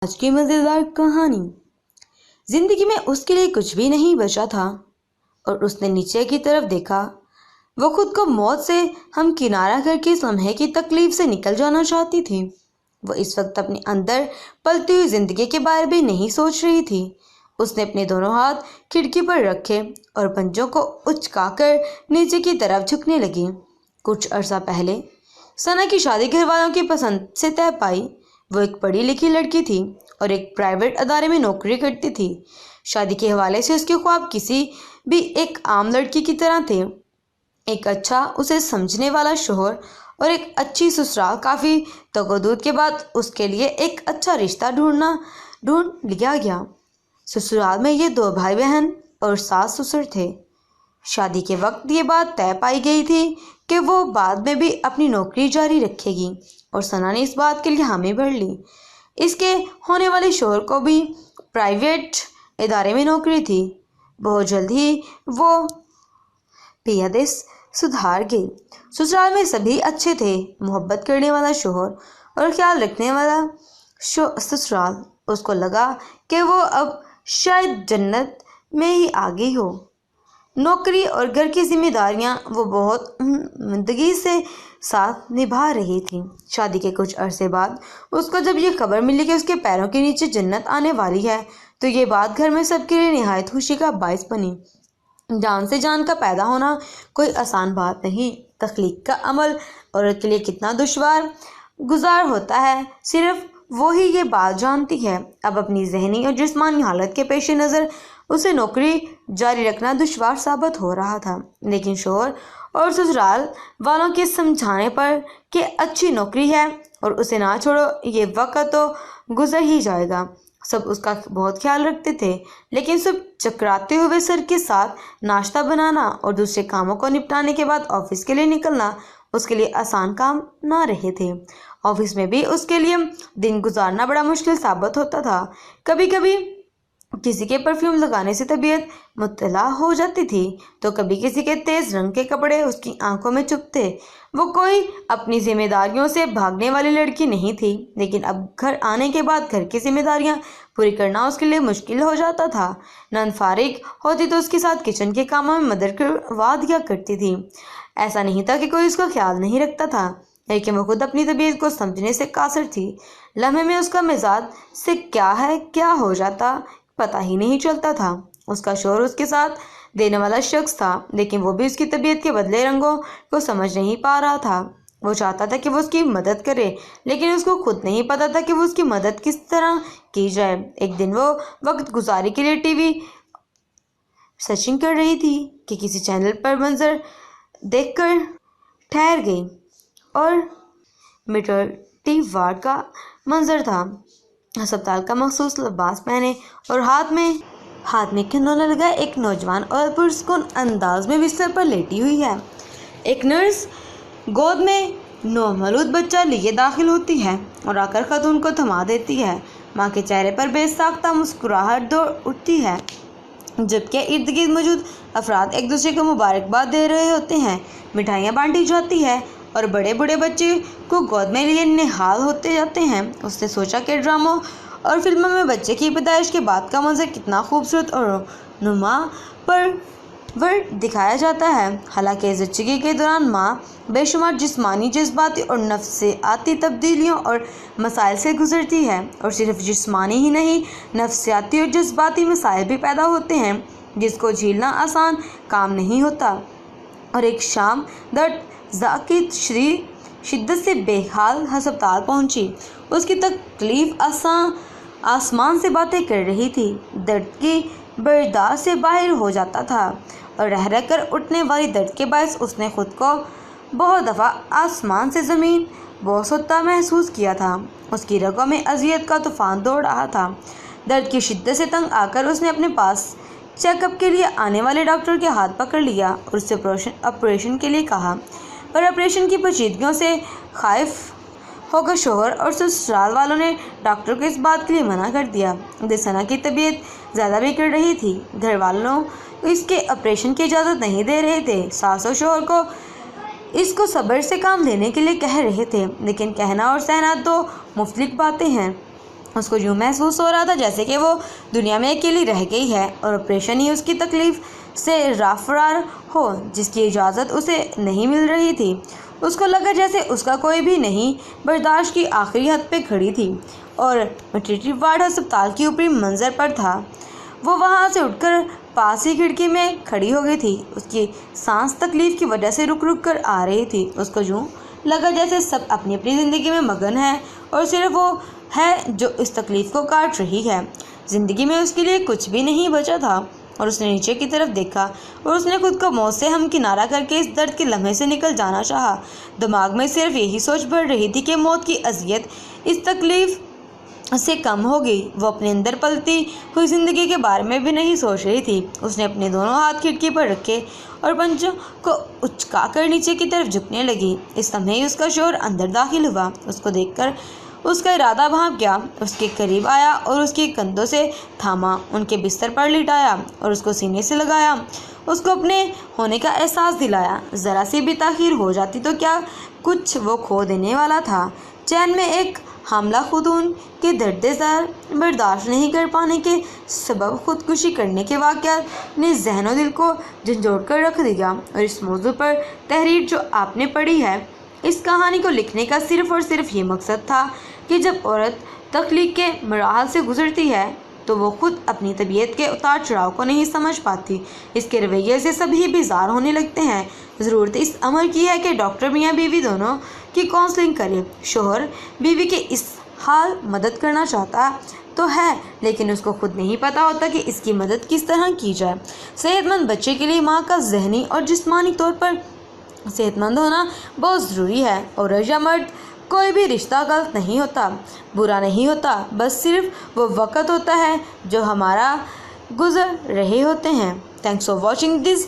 آج کی مزیدار کہانی۔ زندگی میں اس کے لیے کچھ بھی نہیں بچا تھا اور اس نے نیچے کی طرف دیکھا۔ وہ خود کو موت سے ہم کنارہ کر کے اس لمحے کی تکلیف سے نکل جانا چاہتی تھی۔ وہ اس وقت اپنے اندر پلتی ہوئی زندگی کے بارے میں نہیں سوچ رہی تھی۔ اس نے اپنے دونوں ہاتھ کھڑکی پر رکھے اور پنجوں کو اچکا کر نیچے کی طرف جھکنے لگی۔ کچھ عرصہ پہلے ثنا کی شادی گھر والوں کی پسند سے طے پائی۔ وہ ایک پڑھی لکھی لڑکی تھی اور ایک پرائیویٹ ادارے میں نوکری کرتی تھی۔ شادی کے حوالے سے اس کے خواب کسی بھی ایک عام لڑکی کی طرح تھے۔ ایک اچھا اسے سمجھنے والا شوہر اور ایک اچھی سسرال۔ کافی تگ-و-دو کے بعد اس کے لیے ایک اچھا رشتہ ڈھونڈ لیا گیا۔ سسرال میں یہ 2 بھائی بہن اور ساس سسر تھے۔ شادی کے وقت یہ بات طے پائی گئی تھی کہ وہ بعد میں بھی اپنی نوکری جاری رکھے گی اور ثنا نے اس بات کے لیے حامی بھر لی۔ اس کے ہونے والے شوہر کو بھی پرائیویٹ ادارے میں نوکری تھی۔ بہت جلد ہی وہ پیادے سدھار گئی۔ سسرال میں سبھی اچھے تھے، محبت کرنے والا شوہر اور خیال رکھنے والا سسرال۔ اس کو لگا کہ وہ اب شاید جنت میں ہی آ گئی ہو۔ نوکری اور گھر کی ذمہ داریاں وہ بہت عمدگی سے ساتھ نبھا رہی تھی۔ شادی کے کچھ عرصے بعد اس کو جب یہ خبر ملی کہ اس کے پیروں کے نیچے جنت آنے والی ہے تو یہ بات گھر میں سب کے لیے نہایت خوشی کا باعث بنی۔ جان سے جان کا پیدا ہونا کوئی آسان بات نہیں۔ تخلیق کا عمل عورت کے لیے کتنا دشوار گزار ہوتا ہے، صرف وہی یہ بات جانتی ہے۔ اب اپنی ذہنی اور جسمانی حالت کے پیش نظر اسے نوکری جاری رکھنا دشوار ثابت ہو رہا تھا، لیکن شوہر اور سسرال والوں کے سمجھانے پر کہ اچھی نوکری ہے اور اسے نہ چھوڑو، یہ وقت تو گزر ہی جائے گا، سب اس کا بہت خیال رکھتے تھے۔ لیکن صبح چکراتے ہوئے سر کے ساتھ ناشتہ بنانا اور دوسرے کاموں کو نپٹانے کے بعد آفس کے لیے نکلنا اس کے لیے آسان کام نہ رہے تھے۔ آفس میں بھی اس کے لیے دن گزارنا بڑا مشکل ثابت ہوتا تھا۔ کبھی کبھی کسی کے پرفیوم لگانے سے طبیعت مطلع ہو جاتی تھی تو کبھی کسی کے تیز رنگ کے کپڑے اس کی آنکھوں میں چبھتے۔ وہ کوئی اپنی ذمہ داریوں سے بھاگنے والی لڑکی نہیں تھی، لیکن اب گھر آنے کے بعد گھر کی ذمہ داریاں پوری کرنا اس کے لیے مشکل ہو جاتا تھا۔ نند فارغ ہوتی تو اس کے ساتھ کچن کے کاموں میں مدد کروا دیا کرتی تھی۔ ایسا نہیں تھا کہ کوئی اس کا خیال نہیں رکھتا تھا، لیکن وہ خود اپنی طبیعت کو سمجھنے سے قاصر تھی۔ لمحے میں اس کا مزاج سے کیا ہے کیا ہو جاتا پتہ ہی نہیں چلتا تھا۔ اس کا شوہر اس کے ساتھ دینے والا شخص تھا، لیکن وہ بھی اس کی طبیعت کے بدلے رنگوں کو سمجھ نہیں پا رہا تھا۔ وہ چاہتا تھا کہ وہ اس کی مدد کرے، لیکن اس کو خود نہیں پتا تھا کہ وہ اس کی مدد کس طرح کی جائے۔ ایک دن وہ وقت گزاری کے لیے ٹی وی سرچنگ کر رہی تھی کہ کسی چینل پر منظر دیکھ کر ٹھہر گئی اور میٹرنٹی وارڈ کا منظر تھا۔ ہسپتال کا مخصوص لباس پہنے اور ہاتھ میں کھلونا لگائے ایک نوجوان عورت پرسکون انداز میں بستر پر لیٹی ہوئی ہے۔ ایک نرس گود میں نومولود بچہ لیے داخل ہوتی ہے اور آ کر خاتون کو تھما دیتی ہے۔ ماں کے چہرے پر بے ساختہ مسکراہٹ دوڑ اٹھتی ہے، جبکہ ارد گرد موجود افراد ایک دوسرے کو مبارکباد دے رہے ہوتے ہیں۔ مٹھائیاں بانٹی جاتی ہیں اور بڑے بوڑھے بچے کو گود میں لیے نہال ہوتے جاتے ہیں۔ اس نے سوچا کہ ڈراموں اور فلموں میں بچے کی پیدائش کے بعد کا منظر کتنا خوبصورت اور رونما پرور دکھایا جاتا ہے۔ حالانکہ زچگی کے دوران ماں بے شمار جسمانی، جذباتی اور نفسیاتی تبدیلیوں اور مسائل سے گزرتی ہے، اور صرف جسمانی ہی نہیں، نفسیاتی اور جذباتی مسائل بھی پیدا ہوتے ہیں جس کو جھیلنا آسان کام نہیں ہوتا۔ اور ایک شام درد زا کی شدت سے بے حال ہسپتال پہنچی۔ اس کی تکلیف آسمان سے باتیں کر رہی تھی۔ درد کی برداشت سے باہر ہو جاتا تھا اور رہ رہ کر اٹھنے والی درد کے باعث اس نے خود کو بہت دفعہ آسمان سے زمین بوس ہوتا محسوس کیا تھا۔ اس کی رگوں میں اذیت کا طوفان دوڑ رہا تھا۔ درد کی شدت سے تنگ آ کر اس نے اپنے پاس چیک اپ کے لیے آنے والے ڈاکٹر کے ہاتھ پکڑ لیا اور اس سے آپریشن کے لیے کہا، پر آپریشن کی پیچیدگیوں سے خائف ہو کر شوہر اور سسرال والوں نے ڈاکٹر کو اس بات کے لیے منع کر دیا۔ ثنا کی طبیعت زیادہ بگڑ رہی تھی۔ گھر والوں اس کے آپریشن کی اجازت نہیں دے رہے تھے۔ ساس اور شوہر کو اس کو صبر سے کام لینے کے لیے کہہ رہے تھے، لیکن کہنا اور سہنا دو مختلف باتیں ہیں۔ اس کو یوں محسوس ہو رہا تھا جیسے کہ وہ دنیا میں اکیلی رہ گئی ہے اور آپریشن ہی اس کی تکلیف سے فرار ہو جس کی اجازت اسے نہیں مل رہی تھی۔ اس کو لگا جیسے اس کا کوئی بھی نہیں برداشت کی آخری حد پہ کھڑی تھی اور میٹرنٹی وارڈ ہسپتال کی اوپری منظر پر تھا۔ وہ وہاں سے اٹھ کر پاس ہی کھڑکی میں کھڑی ہو گئی تھی۔ اس کی سانس تکلیف کی وجہ سے رک رک کر آ رہی تھی۔ اس کو یوں لگا جیسے سب اپنی اپنی زندگی میں مگن ہے اور صرف وہ ہے جو اس تکلیف کو کاٹ رہی ہے۔ زندگی میں اس کے لیے کچھ بھی نہیں بچا تھا اور اس نے نیچے کی طرف دیکھا اور اس نے خود کو موت سے ہمکنارہ کر کے اس درد کے لمحے سے نکل جانا چاہا۔ دماغ میں صرف یہی سوچ بڑھ رہی تھی کہ موت کی اذیت اس تکلیف سے کم ہوگی۔ وہ اپنے اندر پلتی ہوئی زندگی کے بارے میں بھی نہیں سوچ رہی تھی۔ اس نے اپنے دونوں ہاتھ کھڑکی پر رکھے اور پنجوں کو اچکا کر نیچے کی طرف جھکنے لگی۔ اس لمحے ہی اس کا شوہر اندر داخل ہوا۔ اس کو دیکھ کر اس کا ارادہ بھانپ گیا، اس کے قریب آیا اور اس کے کندھوں سے تھاما، ان کے بستر پر لٹایا اور اس کو سینے سے لگایا، اس کو اپنے ہونے کا احساس دلایا۔ ذرا سی بھی تاخیر ہو جاتی تو کیا کچھ وہ کھو دینے والا تھا۔ چین میں ایک حاملہ خاتون کے درد ذر برداشت نہیں کر پانے کے سبب خودکشی کرنے کے واقعات نے ذہن و دل کو جھنجھوڑ کر رکھ دیا، اور اس موضوع پر تحریر جو آپ نے پڑھی ہے، اس کہانی کو لکھنے کا صرف اور صرف یہ مقصد تھا کہ جب عورت تخلیق کے مراحل سے گزرتی ہے تو وہ خود اپنی طبیعت کے اتار چڑھاؤ کو نہیں سمجھ پاتی، اس کے رویے سے سبھی بیزار ہونے لگتے ہیں۔ ضرورت اس امر کی ہے کہ ڈاکٹر میاں بیوی دونوں کی کونسلنگ کرے۔ شوہر بیوی کے اس حال مدد کرنا چاہتا تو ہے، لیکن اس کو خود نہیں پتا ہوتا کہ اس کی مدد کس طرح کی جائے۔ صحت مند بچے کے لیے ماں کا ذہنی اور جسمانی طور پر صحت مند ہونا بہت ضروری ہے۔ عورت یا مرد کوئی بھی رشتہ غلط نہیں ہوتا، برا نہیں ہوتا، بس صرف وہ وقت ہوتا ہے جو ہمارا گزر رہے ہوتے ہیں۔ Thanks for watching this